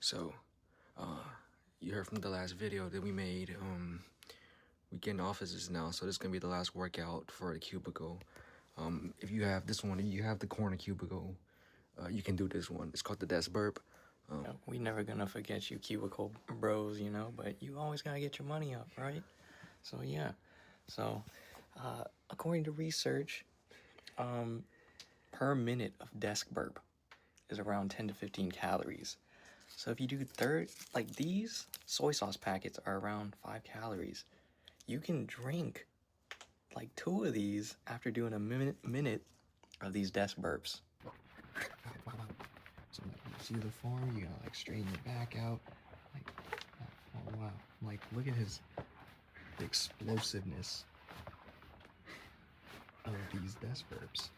So, you heard from the last video that we made. We get in offices now, so this is gonna be the last workout for the cubicle. If you have this one, if you have the corner cubicle, you can do this one. It's called the desk burp. We never gonna forget you cubicle bros, you know, but you always gotta get your money up, right? So yeah. So according to research, per minute of desk burp is around 10 to 15 calories. So if you do like these soy sauce packets are around 5 calories. You can drink like 2 of these after doing a minute of these desk burps. So like, you see the form, you gotta like straighten your back out. Like, oh wow, like look at the explosiveness of these desk burps.